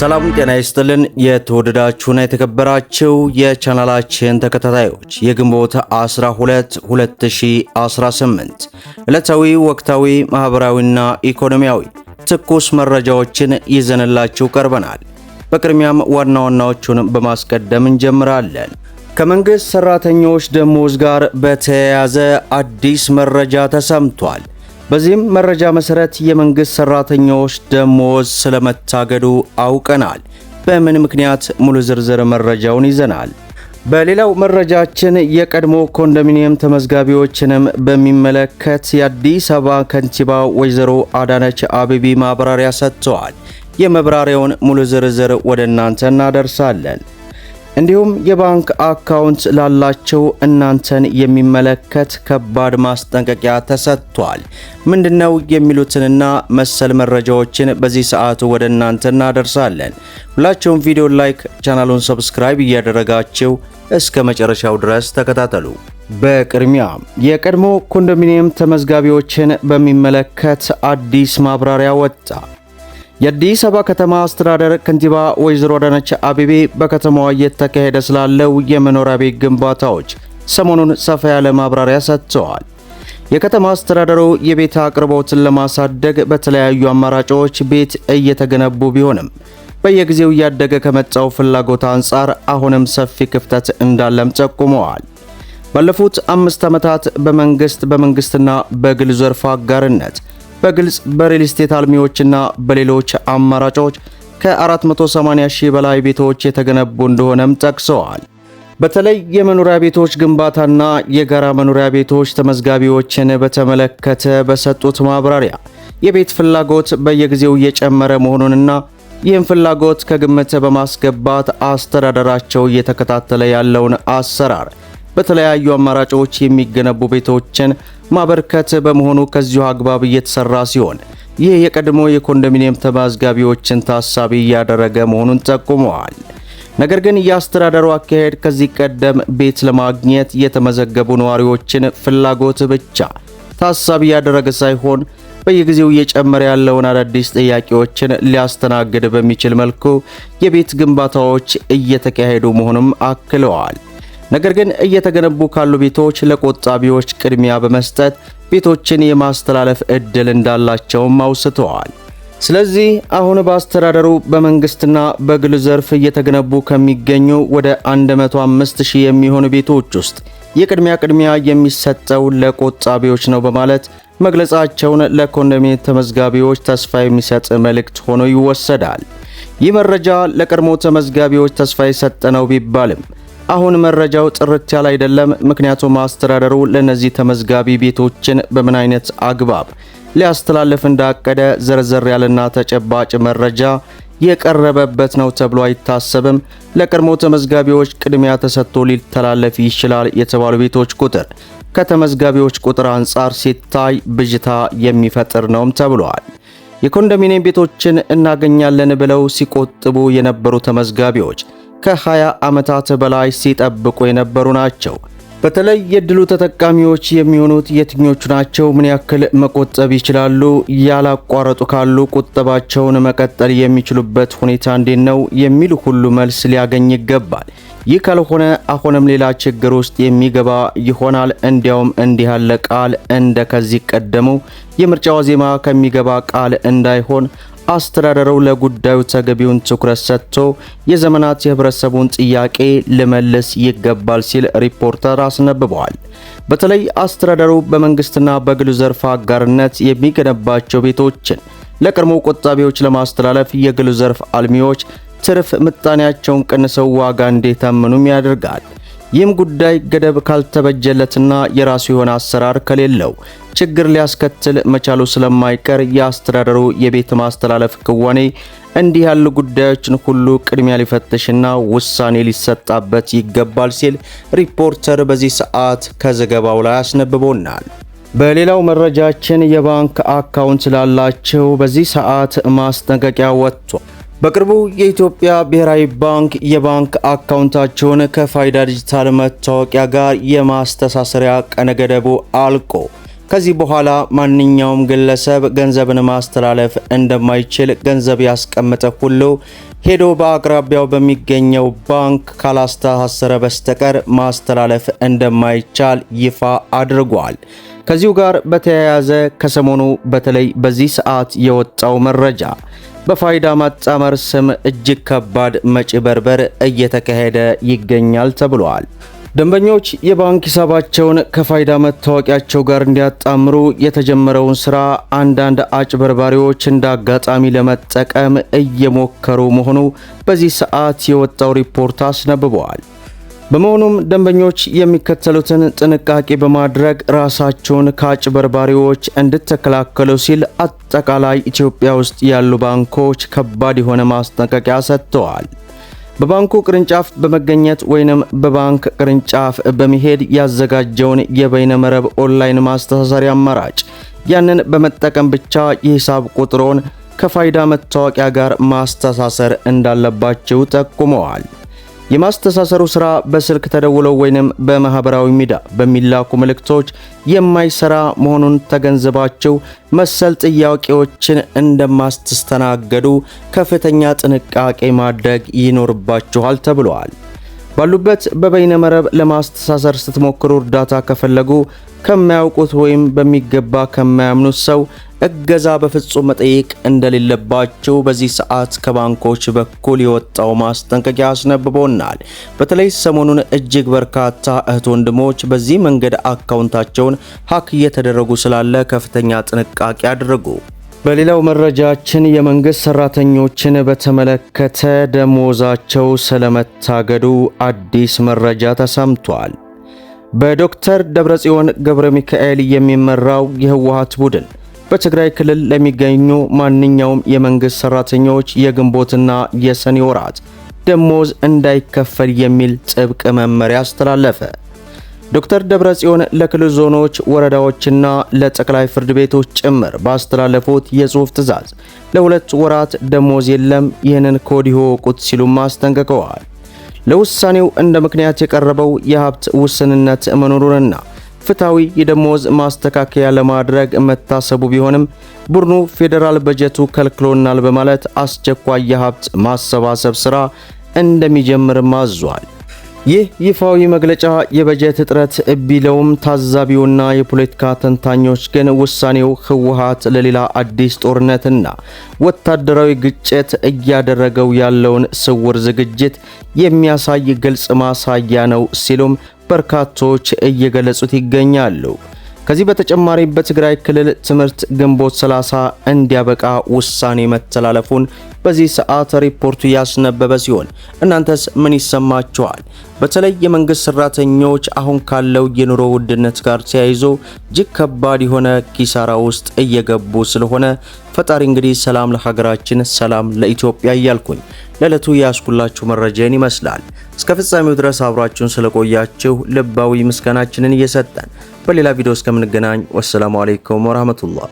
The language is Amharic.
ሰላም ጤና ይስጥልን። የተወደዳችሁና የተከበራችሁ የቻናላችን ተከታታዮች የግንቦት 12 2018 ዕለታዊ ወቅታዊ ማህበራዊና ኢኮኖሚያዊ ትኩስ መረጃዎችን ይዘንላችሁ ቀርበናል። በቅድሚያም ዋና ዋናዎቹን በማስቀደም እንጀምራለን። ከመንግስት ሰራተኞች ደሞዝ ጋር በተያያዘ አዲስ መረጃ ተሰምቷል። በዚህም መረጃ መሰረት የመንግስት ሰራተኞች ደሞዝ ስለመታገዱ አውቀናል። በምን ምክንያት ሙሉ ዝርዝር መረጃውን ይዘናል። በሌላው መረጃችን የቀድሞ ኮንዶሚኒየም ተመዝጋቢዎችንም በሚመለከት የአዲስ አበባ ከንቲባ ወይዘሮ አዳነች አቤቤ ማብራሪያ ሰጥተዋል። የመብራሪያውን ሙሉ ዝርዝር ወደ እናንተ እናደርሳለን። እንዲሁም የባንክ አካውንት ላላቸው እናንተን የሚመለከት ከባድ ማስጠንቀቂያ ተሰጥቷል። ምንድነው የሚሉትንና መሰል መረጃዎችን በዚህ ሰዓቱ ወደ እናንተ እናደርሳለን። ሁላችሁም ቪዲዮ ላይክ፣ ቻናሉን ሰብስክራይብ እያደረጋችሁ እስከ መጨረሻው ድረስ ተከታተሉ። በቅድሚያ የቀድሞ ኮንዶሚኒየም ተመዝጋቢዎችን በሚመለከት አዲስ ማብራሪያ ወጣ። የአዲስ አበባ ከተማ አስተዳደር ከንቲባ ወይዘሮ አዳነች አቤቤ በከተማዋ እየተካሄደ ስላለው የመኖሪያ ቤት ግንባታዎች ሰሞኑን ሰፋ ያለ ማብራሪያ ሰጥተዋል። የከተማ አስተዳደሩ የቤት አቅርቦትን ለማሳደግ በተለያዩ አማራጮች ቤት እየተገነቡ ቢሆንም በየጊዜው እያደገ ከመጣው ፍላጎት አንጻር አሁንም ሰፊ ክፍተት እንዳለም ጠቁመዋል። ባለፉት 5 ዓመታት በመንግስትና በግል ዘርፍ አጋርነት በግልጽ በሪል ስቴት አልሚዎችና በሌሎች አማራጮች ከ480 ሺህ በላይ ቤቶች የተገነቡ እንደሆነም ጠቅሰዋል። በተለይ የመኖሪያ ቤቶች ግንባታና የጋራ መኖሪያ ቤቶች ተመዝጋቢዎችን በተመለከተ በሰጡት ማብራሪያ የቤት ፍላጎት በየጊዜው እየጨመረ መሆኑንና ይህን ፍላጎት ከግምት በማስገባት አስተዳደራቸው እየተከታተለ ያለውን አሰራር በተለያዩ አማራጮች የሚገነቡ ቤቶችን ማበርከት በመሆኑ ከዚሁ አግባብ እየተሰራ ሲሆን ይህ የቀድሞ የኮንዶሚኒየም ተመዝጋቢዎችን ታሳቢ እያደረገ መሆኑን ጠቁመዋል። ነገር ግን የአስተዳደሩ አካሄድ ከዚህ ቀደም ቤት ለማግኘት የተመዘገቡ ነዋሪዎችን ፍላጎት ብቻ ታሳቢ ያደረገ ሳይሆን በየጊዜው እየጨመረ ያለውን አዳዲስ ጥያቄዎችን ሊያስተናግድ በሚችል መልኩ የቤት ግንባታዎች እየተካሄዱ መሆኑን አክለዋል። ነገር ግን እየተገነቡ ካሉ ቤቶች ለቆጣቢዎች ቅድሚያ በመስጠት ቤቶችን የማስተላለፍ እድል እንዳላቸውም አውስተዋል። ስለዚህ አሁን በአስተዳደሩ በመንግስትና በግል ዘርፍ እየተገነቡ ከሚገኙ ወደ 105,000 የሚሆኑ ቤቶች ውስጥ የቅድሚያ የሚሰጠው ለቆጣቢዎች ነው በማለት መግለጻቸውን ለኮንዶሚኒየም ተመዝጋቢዎች ተስፋ የሚሰጥ መልእክት ሆኖ ይወሰዳል። ይህ መረጃ ለቀድሞ ተመዝጋቢዎች ተስፋ የሰጠ ነው ቢባልም አሁን መረጃው ጥርት ያለ አይደለም። ምክንያቱም አስተዳደሩ ለነዚህ ተመዝጋቢ ቤቶችን በምን አይነት አግባብ ሊያስተላልፍ እንዳቀደ ዘርዘር ያለና ተጨባጭ መረጃ የቀረበበት ነው ተብሎ አይታሰብም። ለቀድሞ ተመዝጋቢዎች ቅድሚያ ተሰጥቶ ሊተላለፍ ይችላል የተባሉ ቤቶች ቁጥር ከተመዝጋቢዎች ቁጥር አንጻር ሲታይ ብዥታ የሚፈጥር ነውም ተብሏል። የኮንዶሚኒየም ቤቶችን እናገኛለን ብለው ሲቆጥቡ የነበሩ ተመዝጋቢዎች ከ20 ዓመታት በላይ ሲጠብቁ የነበሩ ናቸው። በተለይ የድሉ ተጠቃሚዎች የሚሆኑት የትኞቹ ናቸው? ምን ያክል መቆጠብ ይችላሉ? ያላቋረጡ ካሉ ቁጠባቸውን መቀጠል የሚችሉበት ሁኔታ እንዴት ነው? የሚሉ ሁሉ መልስ ሊያገኝ ይገባል። ይህ ካልሆነ አሁንም ሌላ ችግር ውስጥ የሚገባ ይሆናል። እንዲያውም እንዲህ ያለ ቃል እንደ ከዚህ ቀደሙ የምርጫ ዋዜማ ከሚገባ ቃል እንዳይሆን አስተዳደሩ ለጉዳዩ ተገቢውን ትኩረት ሰጥቶ የዘመናት የህብረተሰቡን ጥያቄ ልመልስ ይገባል ሲል ሪፖርተር አስነብበዋል። በተለይ አስተዳደሩ በመንግስትና በግል ዘርፍ አጋርነት የሚገነባቸው ቤቶችን ለቀድሞ ቆጣቢዎች ለማስተላለፍ የግል ዘርፍ አልሚዎች ትርፍ ምጣኔያቸውን ቀንሰው ዋጋ እንዲተምኑም ያደርጋል። ይህም ጉዳይ ገደብ ካልተበጀለትና የራሱ የሆነ አሰራር ከሌለው ችግር ሊያስከትል መቻሉ ስለማይቀር የአስተዳደሩ የቤት ማስተላለፍ ክዋኔ እንዲህ ያሉ ጉዳዮችን ሁሉ ቅድሚያ ሊፈትሽና ውሳኔ ሊሰጣበት ይገባል ሲል ሪፖርተር በዚህ ሰዓት ከዘገባው ላይ አስነብቦናል። በሌላው መረጃችን የባንክ አካውንት ላላቸው በዚህ ሰዓት ማስጠንቀቂያ ወጥቷል። በቅርቡ የኢትዮጵያ ብሔራዊ ባንክ የባንክ አካውንታቸውን ከፋይዳ ዲጂታል መታወቂያ ጋር የማስተሳሰሪያ ቀነ ገደቡ አልቆ ከዚህ በኋላ ማንኛውም ግለሰብ ገንዘብን ማስተላለፍ እንደማይችል ገንዘብ ያስቀመጠ ሁሉ ሄዶ በአቅራቢያው በሚገኘው ባንክ ካላስተሳሰረ በስተቀር ማስተላለፍ እንደማይቻል ይፋ አድርጓል። ከዚሁ ጋር በተያያዘ ከሰሞኑ በተለይ በዚህ ሰዓት የወጣው መረጃ በፋይዳ ማጣመር ስም እጅግ ከባድ መጭበርበር እየተካሄደ ይገኛል ተብሏል። ደንበኞች የባንክ ሂሳባቸውን ከፋይዳ መታወቂያቸው ጋር እንዲያጣምሩ የተጀመረውን ስራ አንዳንድ አጭበርባሪዎች እንደ አጋጣሚ ለመጠቀም እየሞከሩ መሆኑ በዚህ ሰዓት የወጣው ሪፖርት አስነብበዋል። በመሆኑም ደንበኞች የሚከተሉትን ጥንቃቄ በማድረግ ራሳቸውን ከአጭበርባሪዎች እንድትከላከሉ ሲል አጠቃላይ ኢትዮጵያ ውስጥ ያሉ ባንኮች ከባድ የሆነ ማስጠንቀቂያ ሰጥተዋል። በባንኩ ቅርንጫፍ በመገኘት ወይንም በባንክ ቅርንጫፍ በመሄድ ያዘጋጀውን የበይነ መረብ ኦንላይን ማስተሳሰሪያ አማራጭ ያንን በመጠቀም ብቻ የሂሳብ ቁጥሮን ከፋይዳ መታወቂያ ጋር ማስተሳሰር እንዳለባቸው ጠቁመዋል። የማስተሳሰሩ ስራ በስልክ ተደውለው ወይንም በማህበራዊ ሚዲያ በሚላኩ መልእክቶች የማይሰራ መሆኑን ተገንዝባችሁ መሰል ጥያቄዎችን እንደማትስተናገዱ ከፍተኛ ጥንቃቄ ማድረግ ይኖርባችኋል ተብሏል። ባሉበት በበይነ መረብ ለማስተሳሰር ስትሞክሩ እርዳታ ከፈለጉ ከማያውቁት ወይም በሚገባ ከማያምኑት ሰው እገዛ በፍጹም መጠየቅ እንደሌለባቸው በዚህ ሰዓት ከባንኮች በኩል የወጣው ማስጠንቀቂያ አስነብቦናል። በተለይ ሰሞኑን እጅግ በርካታ እህት ወንድሞች በዚህ መንገድ አካውንታቸውን ሀክ እየተደረጉ ስላለ ከፍተኛ ጥንቃቄ አድርጉ። በሌላው መረጃችን የመንግስት ሰራተኞችን በተመለከተ ደሞዛቸው ስለመታገዱ አዲስ መረጃ ተሰምቷል። በዶክተር ደብረጽዮን ገብረ ሚካኤል የሚመራው የህወሓት ቡድን በትግራይ ክልል ለሚገኙ ማንኛውም የመንግስት ሰራተኞች የግንቦትና የሰኔ ወራት ደሞዝ እንዳይከፈል የሚል ጥብቅ መመሪያ አስተላለፈ። ዶክተር ደብረጽዮን ለክልል ዞኖች፣ ወረዳዎችና ለጠቅላይ ፍርድ ቤቶች ጭምር ባስተላለፉት የጽሑፍ ትዕዛዝ ለሁለት ወራት ደሞዝ የለም፣ ይህንን ከወዲሁ ወቁት ሲሉም አስጠንቅቀዋል። ለውሳኔው እንደ ምክንያት የቀረበው የሀብት ውስንነት መኖሩንና ፍትሐዊ የደሞዝ ማስተካከያ ለማድረግ መታሰቡ ቢሆንም ቡድኑ ፌዴራል በጀቱ ከልክሎናል በማለት አስቸኳይ የሀብት ማሰባሰብ ስራ እንደሚጀምር ማዟል። ይህ ይፋዊ መግለጫ የበጀት እጥረት ቢለውም ታዛቢውና የፖለቲካ ተንታኞች ግን ውሳኔው ህወሓት ለሌላ አዲስ ጦርነትና ወታደራዊ ግጭት እያደረገው ያለውን ስውር ዝግጅት የሚያሳይ ግልጽ ማሳያ ነው ሲሉም በርካቶች እየገለጹት ይገኛሉ። ከዚህ በተጨማሪ በትግራይ ክልል ትምህርት ግንቦት 30 እንዲያበቃ ውሳኔ መተላለፉን በዚህ ሰዓት ሪፖርቱ ያስነበበ ሲሆን እናንተስ ምን ይሰማችኋል? በተለይ የመንግስት ሰራተኞች አሁን ካለው የኑሮ ውድነት ጋር ተያይዞ እጅግ ከባድ የሆነ ኪሳራ ውስጥ እየገቡ ስለሆነ ፈጣሪ እንግዲህ ሰላም ለሀገራችን፣ ሰላም ለኢትዮጵያ እያልኩኝ ለዕለቱ ያስኩላችሁ መረጃን ይመስላል። እስከ ፍጻሜው ድረስ አብራችሁን ስለቆያችሁ ልባዊ ምስጋናችንን እየሰጠን በሌላ ቪዲዮ እስከምንገናኝ ወሰላሙ አለይኩም ወራህመቱላህ።